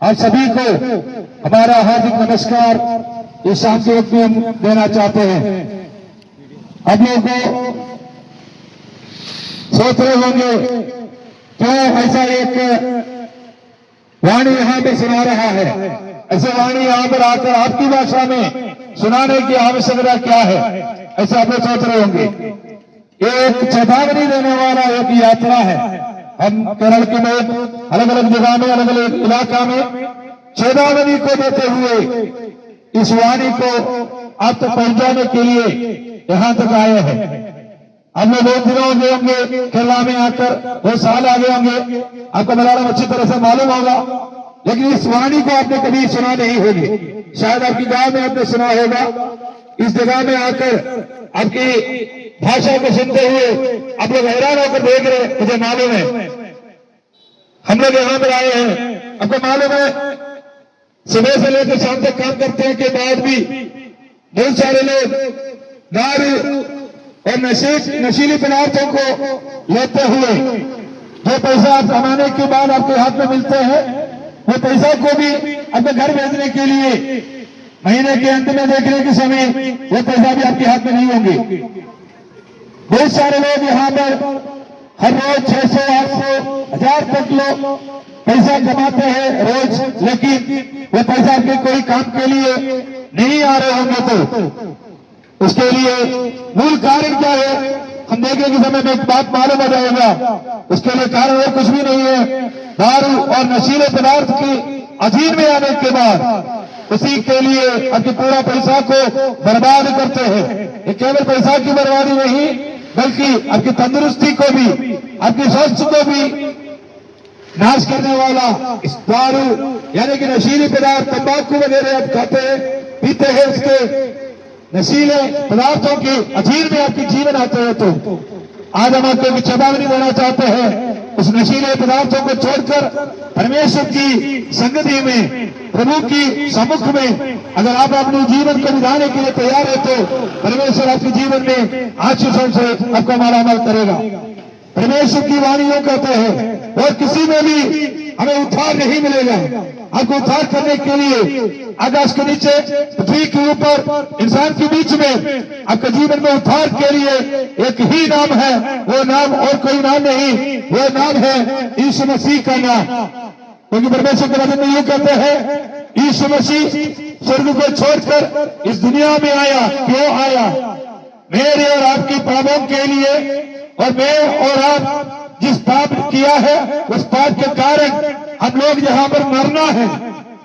आप सभी को हमारा हार्दिक नमस्कार इस शाम के वक्त में हम देना चाहते हैं। हम लोग को सोच रहे होंगे क्यों ऐसा एक वाणी यहाँ पे सुना रहा है, ऐसे वाणी यहाँ पर आकर आपकी भाषा में सुनाने की आवश्यकता क्या है, ऐसा आप लोग सोच रहे होंगे। ये एक चेतावनी देने वाला एक यात्रा है। हम केरल के लोग अलग अलग जगह में, अलग अलग इलाका में चेतावनी को देते हुए इस वाणी को आप तक पहुंचाने के लिए यहां तक आए हैं। हम लोग बहुत दिनों हो गए होंगे केरला में आकर, बहुत साल आ गए होंगे, आपको मलयालम अच्छी तरह से मालूम होगा, लेकिन इस वाणी को आपने कभी सुना नहीं होगी। शायद आपकी गांव में आपने सुना होगा। इस जगह में आकर आपकी भाषा को सुनते हुए आप लोग हैरान होकर देख रहे, मुझे मालूम है। हम लोग यहाँ पर आए हैं, आपको मालूम है सुबह से लेकर शाम तक काम करते के बाद भी बहुत सारे लोग दारू और नशीली पदार्थों को लेते हुए जो पैसा कमाने के बाद आपके हाथ में मिलते हैं, वो पैसा को भी अपने घर भेजने के लिए महीने के अंत में देखने के समय वो पैसा भी आपके हाथ में नहीं होंगे। बहुत सारे लोग यहाँ पर हर रोज 600, 800, 1000 तक लोग पैसा कमाते हैं रोज, लेकिन वो पैसा आपके कोई काम के लिए नहीं आ रहे होंगे। तो उसके लिए मूल कारण क्या है, हम देखेंगे समय में एक बात मालूम हो जाएगा। उसके लिए कारण और कुछ भी नहीं है। दारू और नशीले पदार्थ की अधीन में आने के बाद उसी के लिए आपके पूरा पैसा को बर्बाद करते हैं। ये केवल पैसा की बर्बादी नहीं, बल्कि आपकी तंदुरुस्ती को भी, आपके स्वास्थ्य को भी नाश करने वाला इस दारू यानी कि नशीली पदार्थ, तंबाकू वगैरह आप खाते हैं, पीते हैं, उसके नशीले पदार्थों के अधीन में आपके जीवन आते हैं। तो आज हम आपको एक चेतावनी देना चाहते हैं, उस नशीले पदार्थों को छोड़कर परमेश्वर की संगति में, प्रभु की सम्मुख में अगर आप अपने जीवन को निभाने के लिए तैयार है तो परमेश्वर आपके जीवन में आशीषों से आपको मालामाल करेगा। परमेश्वर की वाणियों कहते हैं और किसी में भी हमें उद्धार नहीं मिलेगा। आपको उद्धार करने के लिए आकाश के नीचे, पृथ्वी के ऊपर, इंसान के बीच में आपके जीवन में उद्धार के लिए एक ही नाम है, वो नाम और कोई नाम नहीं, वो नाम है यीशु मसीह का नाम। क्योंकि परमेश्वर के वचन में यूं कहते हैं, यीशु मसीह स्वर्ग को छोड़कर इस दुनिया में आया। क्यों आया? मेरे और आपके पापों के लिए, और मैं और आप जिस पाप किया है उस पाप के कारण हम लोग यहाँ पर मरना है।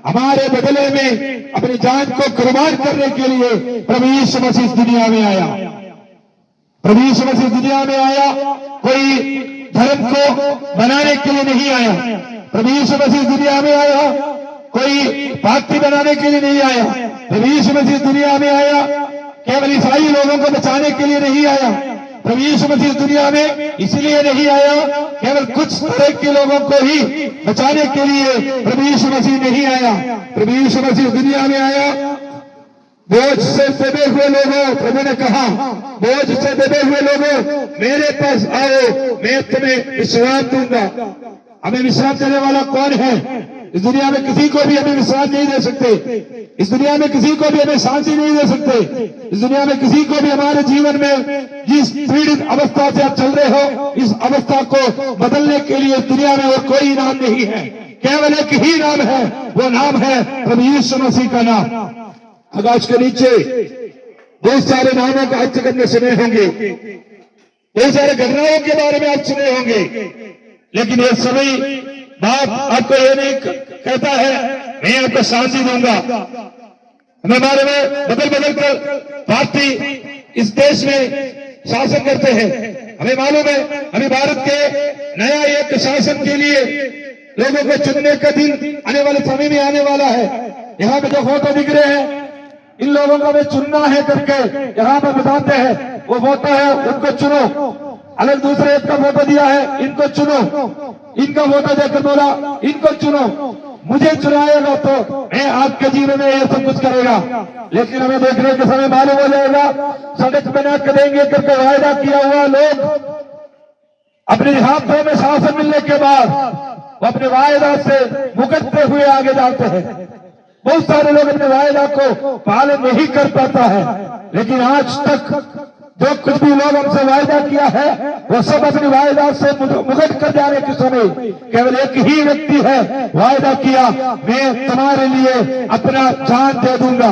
हमारे बदले में अपनी जान को कुर्बान करने के लिए प्रभु यीशु मसीह इस दुनिया में आया। प्रभु यीशु मसीह दुनिया में आया, कोई धर्म को बनाने के लिए नहीं आया। प्रभु यीशु मसीह दुनिया में आया, कोई भक्ति बनाने के लिए नहीं आया। प्रभु यीशु मसीह दुनिया में आया, केवल ईसाई लोगों को बचाने के लिए नहीं आया। प्रभु यीशु मसीह दुनिया में इसलिए नहीं आया, केवल कुछ तरह के लोगों को ही बचाने के लिए प्रभु यीशु मसीह नहीं आया। प्रभु यीशु मसीह दुनिया में आया, बोझ से दबे हुए लोगों, प्रभु ने कहा, बोझ से दबे हुए लोगों मेरे पास आओ, मैं तुम्हें विश्राम दूंगा। हमें विश्राम देने वाला कौन है? इस दुनिया में किसी को भी हमें विश्राम नहीं दे सकते। इस दुनिया में किसी को भी हमें शांति नहीं दे सकते। इस दुनिया में किसी को भी हमारे जीवन में जिस पीड़ित अवस्था से आप चल रहे हो, इस अवस्था को बदलने के लिए दुनिया में और कोई नाम नहीं है, केवल एक ही नाम है, वो नाम है प्रभु यीशु मसीह का नाम। आकाश के नीचे बहुत सारे नामों का अर्थ करने सुने होंगे, बहुत सारे घटनाओं के बारे में आप सुने होंगे, लेकिन ये सभी बात आपको ये नहीं कहता है मैं आपको शांति दूंगा। हमें बारे में बदल बदल कर पार्टी इस देश में शासन करते हैं। हमें मालूम है अभी भारत के नया एक शासन के लिए लोगों को चुनने का दिन आने वाले समय में आने वाला है। यहाँ पे जो फोटो दिख रहे हैं, इन लोगों को हमें चुनना है करके यहाँ पर बताते हैं। वो फोटो है, उनको चुनो। अलग दूसरे एक का फोटो दिया है, इनको चुनो। इनका फोटो देकर बोला इनको चुनो, मुझे चुनाएगा तो मैं आपके जीवन में ये सब कुछ करेगा। लेकिन हमें देखने के समय मालूम हो जाएगा, सड़क बना कर देंगे करके वायदा किया हुआ लोग अपने हाथों में शासन मिलने के बाद वो अपने वायदा से मुकरते हुए आगे जाते हैं। बहुत सारे लोग अपने वायदा को पालन नहीं कर पाता है, लेकिन आज तक जो कुछ भी लोग हमसे वायदा किया है वो सब अपने वायदा से मुकट कर जाने के समय केवल एक ही व्यक्ति है वायदा किया, मैं तुम्हारे लिए अपना जान दे दूंगा।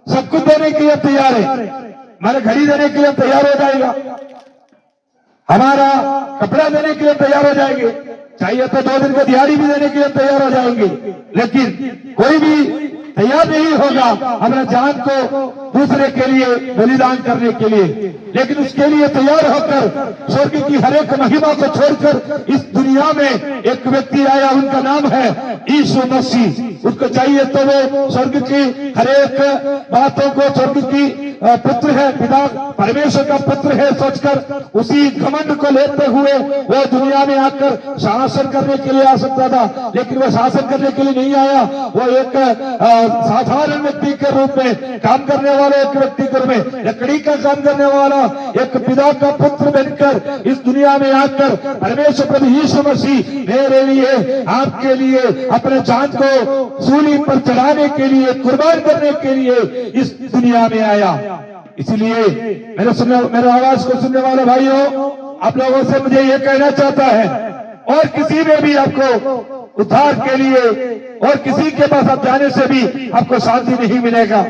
सब कुछ देने के लिए तैयार है, हमारे घड़ी देने के लिए तैयार हो जाएगा, हमारा कपड़ा देने के लिए तैयार हो जाएंगे, चाहिए तो 2 दिन का दिहाड़ी भी देने के लिए तैयार हो जाएंगे, लेकिन कोई भी तैयार नहीं होगा अपना जान को दूसरे के लिए बलिदान करने के लिए। लेकिन उसके लिए तैयार होकर स्वर्ग की हर एक महिमा को छोड़कर इस दुनिया में एक व्यक्ति आया, उनका नाम है यीशु मसीह। उसको चाहिए तो वो स्वर्ग की हर एक बातों को, स्वर्ग की पुत्र है, पिता परमेश्वर का पुत्र है सोचकर उसी घमंड को लेते हुए वो दुनिया में आकर शासन करने के लिए आ सकता था, लेकिन वो शासन करने के लिए नहीं आया। वो एक साधारण व्यक्ति के रूप में, काम करने वाले एक व्यक्ति के रूप में, लकड़ी का काम करने वाला एक पिता का पुत्र बनकर इस दुनिया में आकर परमेश्वर प्रभु यीशु मसीह मेरे लिए, आपके लिए अपने जान को सूली पर चढ़ाने के लिए, कुर्बान करने के लिए इस दुनिया में आया। इसलिए मेरे आवाज को सुनने वाले भाइयों, आप लोगों से मुझे ये कहना चाहता है, और किसी में भी आपको उद्धार के लिए और किसी के पास आप जाने से भी आपको शांति नहीं मिलेगा।